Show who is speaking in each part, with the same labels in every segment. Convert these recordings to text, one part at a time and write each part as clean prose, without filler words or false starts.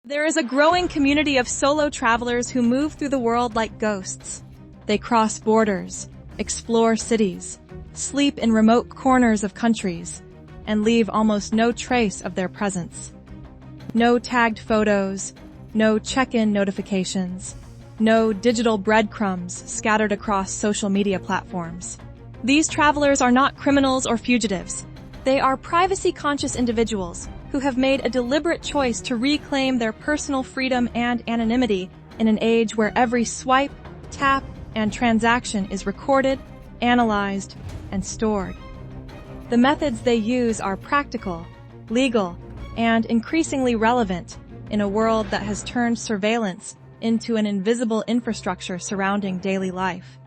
Speaker 1: There is a growing community of solo travelers who move through the world like ghosts. They cross borders, explore cities, sleep in remote corners of countries, and leave almost no trace of their presence. No tagged photos, no check-in notifications, no digital breadcrumbs scattered across social media platforms. These travelers are not criminals or fugitives. They are privacy-conscious individuals who have made a deliberate choice to reclaim their personal freedom and anonymity in an age where every swipe, tap, and transaction is recorded, analyzed, and stored. The methods they use are practical, legal, and increasingly relevant in a world that has turned surveillance into an invisible infrastructure surrounding daily life.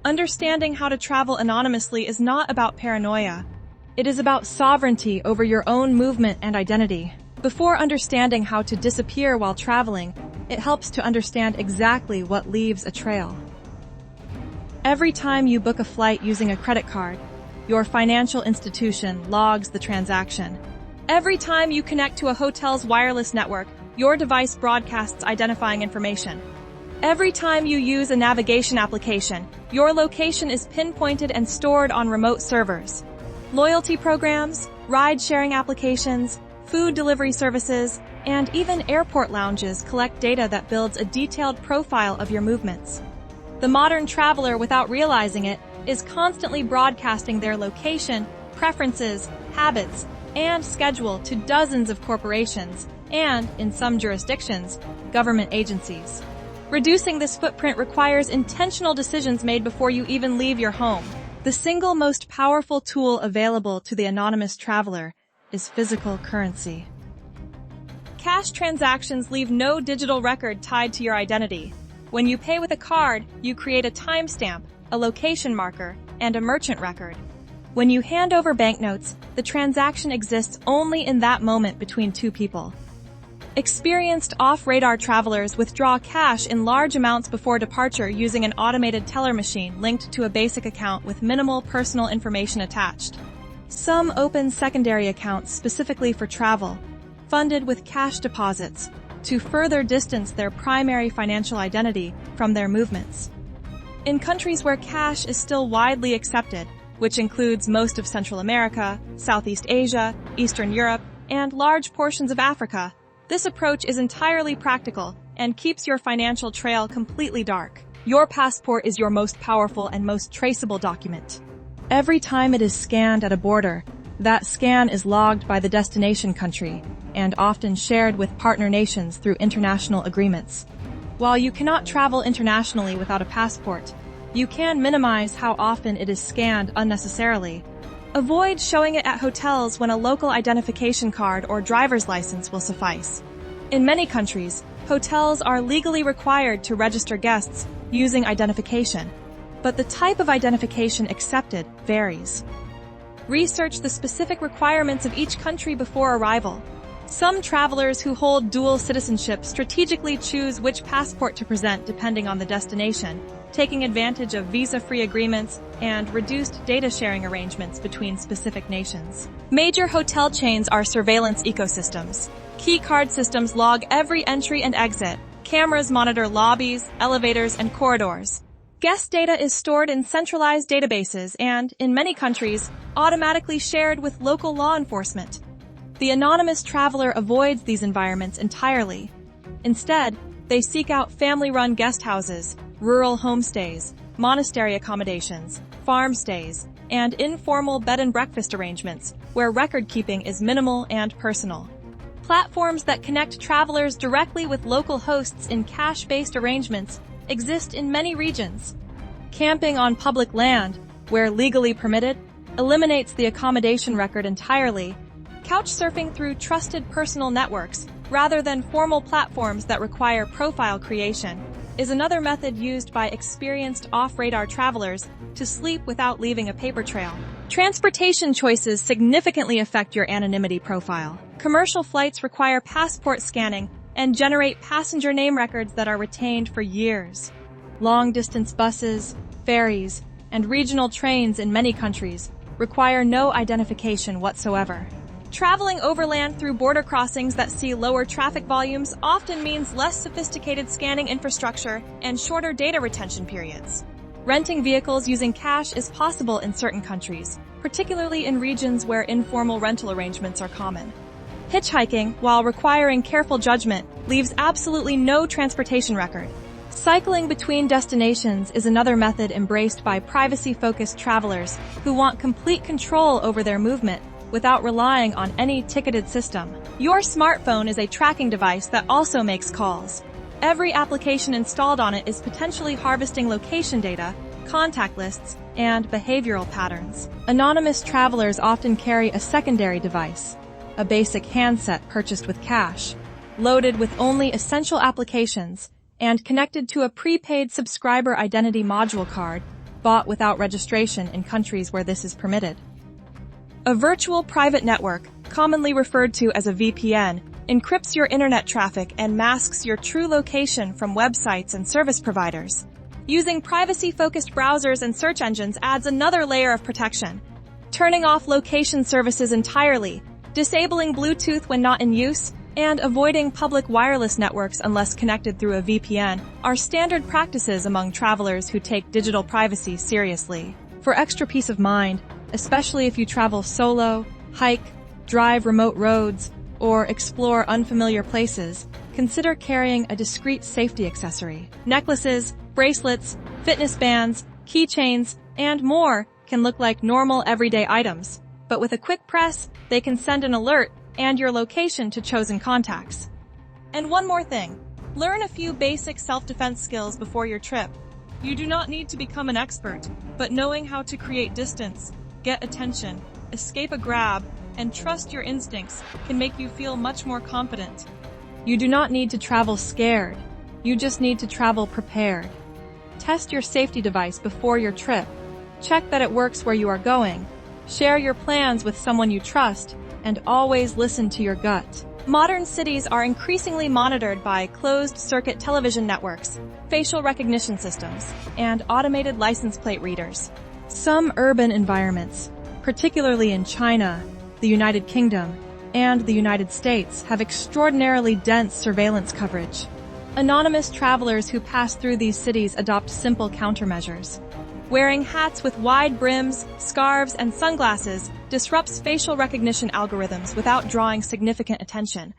Speaker 1: Understanding how to travel anonymously is not about paranoia. It is about sovereignty over your own movement and identity. Before understanding how to disappear while traveling, it helps to understand exactly what leaves a trail. Every time you book a flight using a credit card, your financial institution logs the transaction. Every time you connect to a hotel's wireless network, your device broadcasts identifying information. Every time you use a navigation application, your location is pinpointed and stored on remote servers. Loyalty programs, ride-sharing applications, food delivery services, and even airport lounges collect data that builds a detailed profile of your movements. The modern traveler, without realizing it, is constantly broadcasting their location, preferences, habits, and schedule to dozens of corporations and, in some jurisdictions, government agencies. Reducing this footprint requires intentional decisions made before you even leave your home. The single most powerful tool available to the anonymous traveler is physical currency. Cash transactions leave no digital record tied to your identity. When you pay with a card, you create a timestamp, a location marker, and a merchant record. When you hand over banknotes, the transaction exists only in that moment between two people. Experienced off-radar travelers withdraw cash in large amounts before departure using an automated teller machine linked to a basic account with minimal personal information attached. Some open secondary accounts specifically for travel, funded with cash deposits, to further distance their primary financial identity from their movements. In countries where cash is still widely accepted, which includes most of Central America, Southeast Asia, Eastern Europe, and large portions of Africa, this approach is entirely practical and keeps your financial trail completely dark. Your passport is your most powerful and most traceable document. Every time it is scanned at a border, that scan is logged by the destination country and often shared with partner nations through international agreements. While you cannot travel internationally without a passport, you can minimize how often it is scanned unnecessarily. Avoid showing it at hotels when a local identification card or driver's license will suffice. In many countries, hotels are legally required to register guests using identification, but the type of identification accepted varies. Research the specific requirements of each country before arrival. Some travelers who hold dual citizenship strategically choose which passport to present depending on the destination, taking advantage of visa-free agreements and reduced data sharing arrangements between specific nations. Major hotel chains are surveillance ecosystems. Key card systems log every entry and exit. Cameras monitor lobbies, elevators, and corridors. Guest data is stored in centralized databases and, in many countries, automatically shared with local law enforcement. The anonymous traveler avoids these environments entirely. Instead, they seek out family-run guest houses, rural homestays, monastery accommodations, farm stays, and informal bed and breakfast arrangements where record-keeping is minimal and personal. Platforms that connect travelers directly with local hosts in cash-based arrangements exist in many regions. Camping on public land, where legally permitted, eliminates the accommodation record entirely. Couchsurfing through trusted personal networks, rather than formal platforms that require profile creation, is another method used by experienced off-radar travelers to sleep without leaving a paper trail. Transportation choices significantly affect your anonymity profile. Commercial flights require passport scanning and generate passenger name records that are retained for years. Long-distance buses, ferries, and regional trains in many countries require no identification whatsoever. Traveling overland through border crossings that see lower traffic volumes often means less sophisticated scanning infrastructure and shorter data retention periods. Renting vehicles using cash is possible in certain countries, particularly in regions where informal rental arrangements are common. Hitchhiking, while requiring careful judgment, leaves absolutely no transportation record. Cycling between destinations is another method embraced by privacy-focused travelers who want complete control over their movement without relying on any ticketed system. Your smartphone is a tracking device that also makes calls. Every application installed on it is potentially harvesting location data, contact lists, and behavioral patterns. Anonymous travelers often carry a secondary device, a basic handset purchased with cash, loaded with only essential applications, and connected to a prepaid subscriber identity module card bought without registration in countries where this is permitted. A virtual private network, commonly referred to as a VPN, encrypts your internet traffic and masks your true location from websites and service providers. Using privacy-focused browsers and search engines adds another layer of protection. Turning off location services entirely, disabling Bluetooth when not in use, and avoiding public wireless networks unless connected through a VPN are standard practices among travelers who take digital privacy seriously. For extra peace of mind, especially if you travel solo, hike, drive remote roads, or explore unfamiliar places, consider carrying a discreet safety accessory. Necklaces, bracelets, fitness bands, keychains, and more can look like normal everyday items, but with a quick press, they can send an alert and your location to chosen contacts. And one more thing, learn a few basic self-defense skills before your trip. You do not need to become an expert, but knowing how to create distance, get attention, escape a grab, and trust your instincts can make you feel much more confident. You do not need to travel scared. You just need to travel prepared. Test your safety device before your trip. Check that it works where you are going. Share your plans with someone you trust, and always listen to your gut. Modern cities are increasingly monitored by closed-circuit television networks, facial recognition systems, and automated license plate readers. Some urban environments, particularly in China, the United Kingdom, and the United States, have extraordinarily dense surveillance coverage. Anonymous travelers who pass through these cities adopt simple countermeasures. Wearing hats with wide brims, scarves, and sunglasses disrupts facial recognition algorithms without drawing significant attention.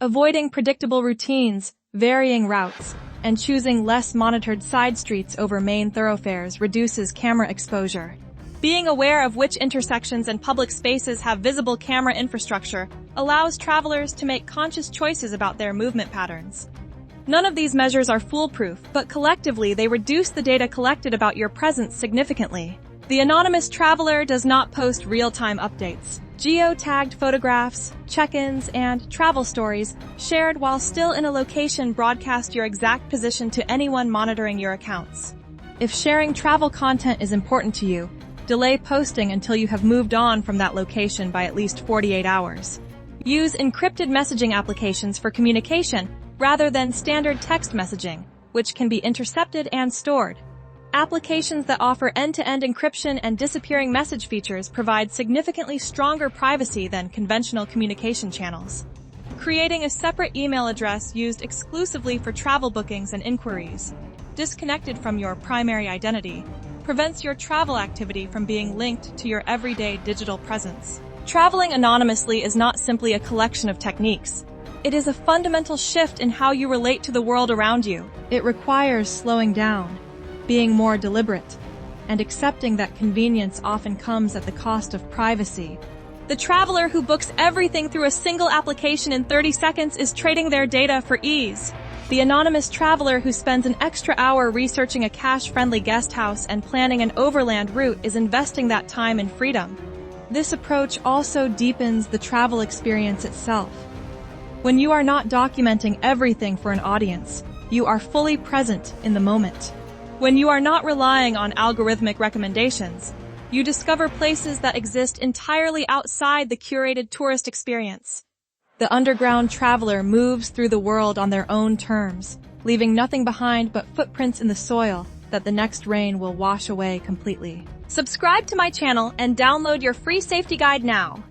Speaker 1: Avoiding predictable routines, varying routes, and choosing less monitored side streets over main thoroughfares reduces camera exposure. Being aware of which intersections and public spaces have visible camera infrastructure allows travelers to make conscious choices about their movement patterns. None of these measures are foolproof, but collectively they reduce the data collected about your presence significantly. The anonymous traveler does not post real-time updates. Geo-tagged photographs, check-ins, and travel stories shared while still in a location broadcast your exact position to anyone monitoring your accounts. If sharing travel content is important to you, delay posting until you have moved on from that location by at least 48 hours. Use encrypted messaging applications for communication rather than standard text messaging, which can be intercepted and stored. Applications that offer end-to-end encryption and disappearing message features provide significantly stronger privacy than conventional communication channels. Creating a separate email address used exclusively for travel bookings and inquiries, disconnected from your primary identity, prevents your travel activity from being linked to your everyday digital presence. Traveling anonymously is not simply a collection of techniques. It is a fundamental shift in how you relate to the world around you. It requires slowing down, being more deliberate, and accepting that convenience often comes at the cost of privacy. The traveler who books everything through a single application in 30 seconds is trading their data for ease. The anonymous traveler who spends an extra hour researching a cash-friendly guest house and planning an overland route is investing that time in freedom. This approach also deepens the travel experience itself. When you are not documenting everything for an audience, you are fully present in the moment. When you are not relying on algorithmic recommendations, you discover places that exist entirely outside the curated tourist experience. The underground traveler moves through the world on their own terms, leaving nothing behind but footprints in the soil that the next rain will wash away completely. Subscribe to my channel and download your free safety guide now.